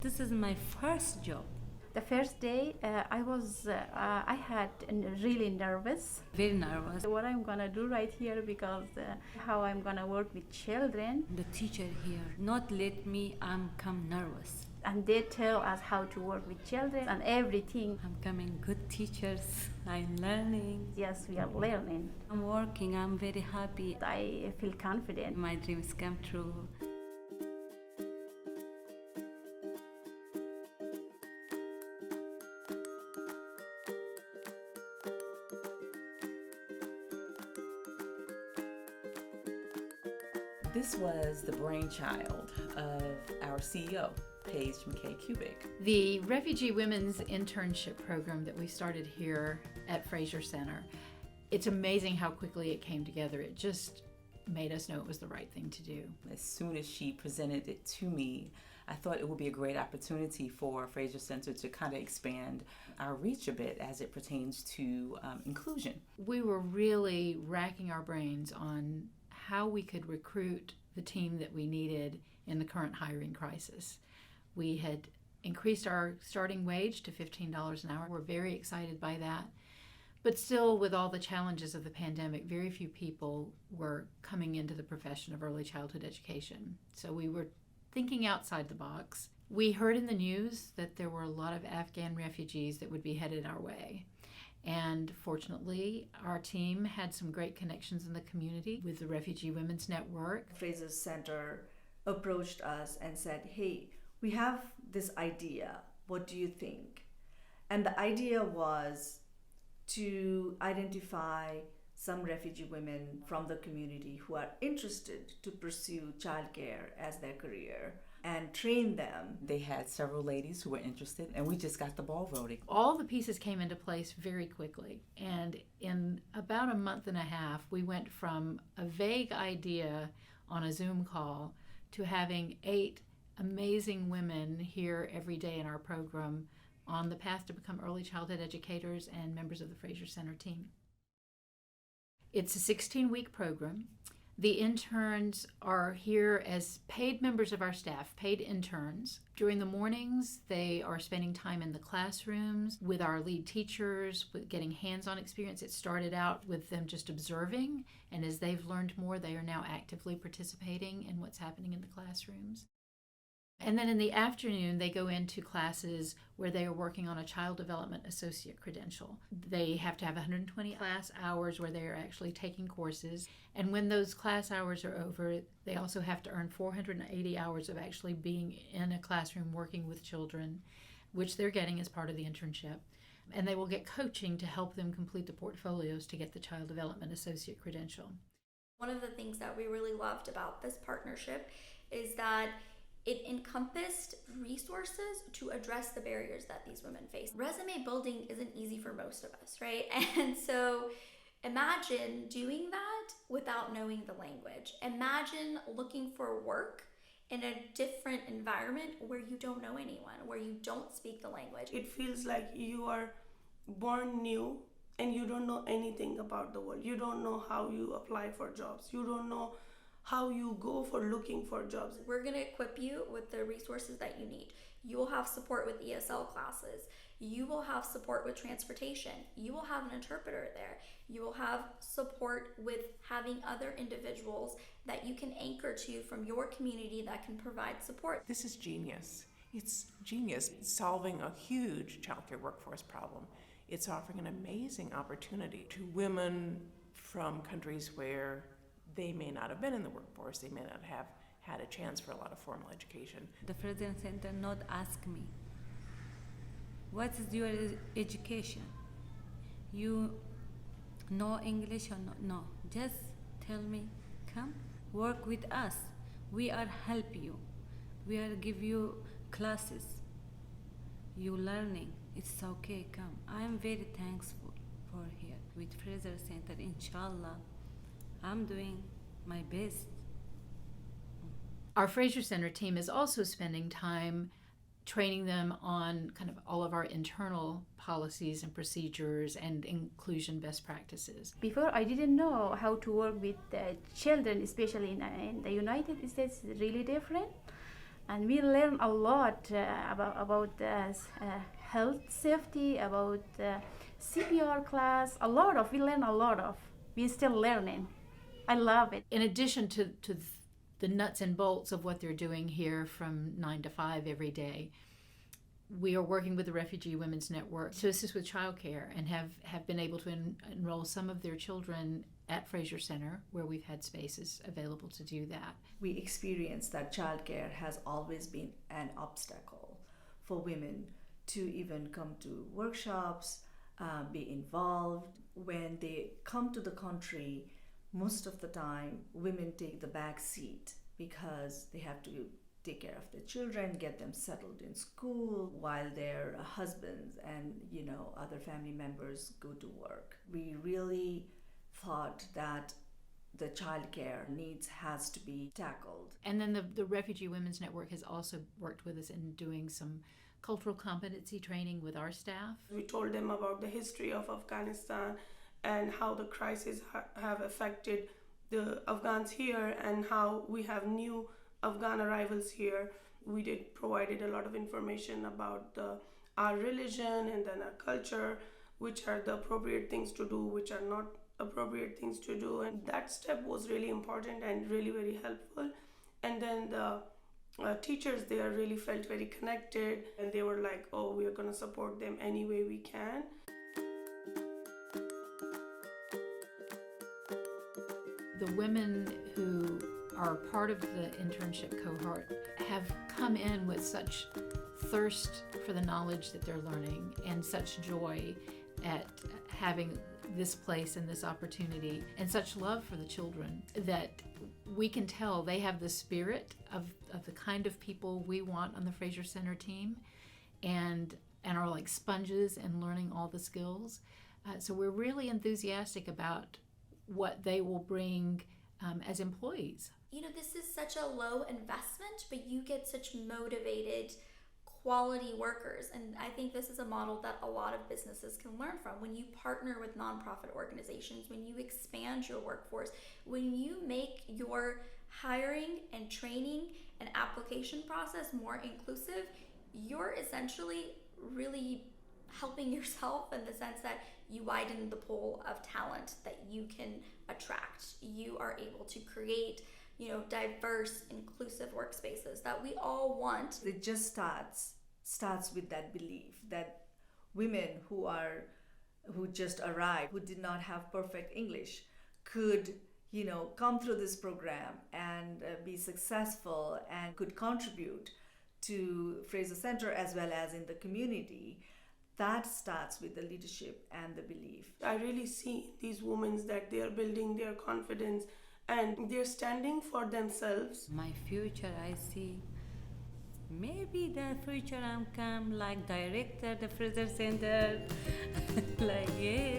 This is my first job. The first day, I had really nervous. Very nervous. What I'm gonna do right here because how I'm gonna work with children. The teacher here not let me come nervous. And they tell us how to work with children and everything. I'm coming good teachers. I'm learning. Yes, we are learning. I'm working. I'm very happy. I feel confident. My dreams come true. This was the brainchild of our CEO, Paige McKay-Kubik. The Refugee Women's Internship Program that we started here at Frazer Center, it's amazing how quickly it came together. It just made us know it was the right thing to do. As soon as she presented it to me, I thought it would be a great opportunity for Frazer Center to kind of expand our reach a bit as it pertains to inclusion. We were really racking our brains on how we could recruit the team that we needed in the current hiring crisis. We had increased our starting wage to $15 an hour. We're very excited by that. But still, with all the challenges of the pandemic, very few people were coming into the profession of early childhood education. So we were thinking outside the box. We heard in the news that there were a lot of Afghan refugees that would be headed our way. And fortunately, our team had some great connections in the community with the Refugee Women's Network. Frazer Center approached us and said, hey, we have this idea. What do you think? And the idea was to identify some refugee women from the community who are interested to pursue childcare as their career and train them. They had several ladies who were interested, and we just got the ball rolling. All the pieces came into place very quickly, and in about a month and a half, we went from a vague idea on a Zoom call to having 8 amazing women here every day in our program on the path to become early childhood educators and members of the Frazer Center team. It's a 16-week program. The interns are here as paid members of our staff, paid interns. During the mornings, they are spending time in the classrooms with our lead teachers, with getting hands-on experience. It started out with them just observing, and as they've learned more, they are now actively participating in what's happening in the classrooms. And then in the afternoon, they go into classes where they are working on a Child Development Associate credential. They have to have 120 class hours where they are actually taking courses. And when those class hours are over, they also have to earn 480 hours of actually being in a classroom working with children, which they're getting as part of the internship. And they will get coaching to help them complete the portfolios to get the Child Development Associate credential. One of the things that we really loved about this partnership is that it encompassed resources to address the barriers that these women face. Resume building isn't easy for most of us, right? And so imagine doing that without knowing the language. Imagine looking for work in a different environment where you don't know anyone, where you don't speak the language. It feels like you are born new and you don't know anything about the world. You don't know how you apply for jobs. You don't know how you go for looking for jobs. We're going to equip you with the resources that you need. You will have support with ESL classes. You will have support with transportation. You will have an interpreter there. You will have support with having other individuals that you can anchor to from your community that can provide support. This is genius. It's genius. It's solving a huge childcare workforce problem. It's offering an amazing opportunity to women from countries where they may not have been in the workforce, they may not have had a chance for a lot of formal education. The Frazer Center not ask me, what is your education? You know English or not? No, just tell me, come work with us. We are help you. We are give you classes. You learning, it's okay, come. I am very thankful for here with Frazer Center, inshallah. I'm doing my best. Our Frazer Center team is also spending time training them on kind of all of our internal policies and procedures and inclusion best practices. Before, I didn't know how to work with children, especially in the United States. It's really different. And we learn a lot about health safety, about CPR class. We learn a lot of. We're still learning. I love it. In addition to the nuts and bolts of what they're doing here from 9 to 5 every day, we are working with the Refugee Women's Network to assist with childcare and have been able to enroll some of their children at Frazer Center, where we've had spaces available to do that. We experience that childcare has always been an obstacle for women to even come to workshops, be involved. When they come to the country, most of the time women take the back seat because they have to take care of their children, get them settled in school while their husbands and other family members go to work. We really thought that the childcare needs has to be tackled. And then the Refugee Women's Network has also worked with us in doing some cultural competency training with our staff. We told them about the history of Afghanistan and how the crisis have affected the Afghans here and how we have new Afghan arrivals here. We provided a lot of information about our religion and then our culture, which are the appropriate things to do, which are not appropriate things to do. And that step was really important and really very helpful. And then the teachers there really felt very connected, and they were like, oh, we are going to support them any way we can. The women who are part of the internship cohort have come in with such thirst for the knowledge that they're learning and such joy at having this place and this opportunity and such love for the children that we can tell they have the spirit of the kind of people we want on the Frazer Center team and are like sponges and learning all the skills. So we're really enthusiastic about what they will bring as employees. This is such a low investment, but you get such motivated, quality workers. And I think this is a model that a lot of businesses can learn from. When you partner with nonprofit organizations, when you expand your workforce, when you make your hiring and training and application process more inclusive, you're essentially really helping yourself in the sense that you widen the pool of talent that you can attract. You are able to create diverse, inclusive workspaces that we all want. It just starts with that belief that women who just arrived, who did not have perfect English, could come through this program and be successful and could contribute to Frazer Center as well as in the community. That starts with the leadership and the belief. I really see these women that they are building their confidence and they're standing for themselves. My future, I see. Maybe the future I'm come like director, the Frazer Center. Like, yeah.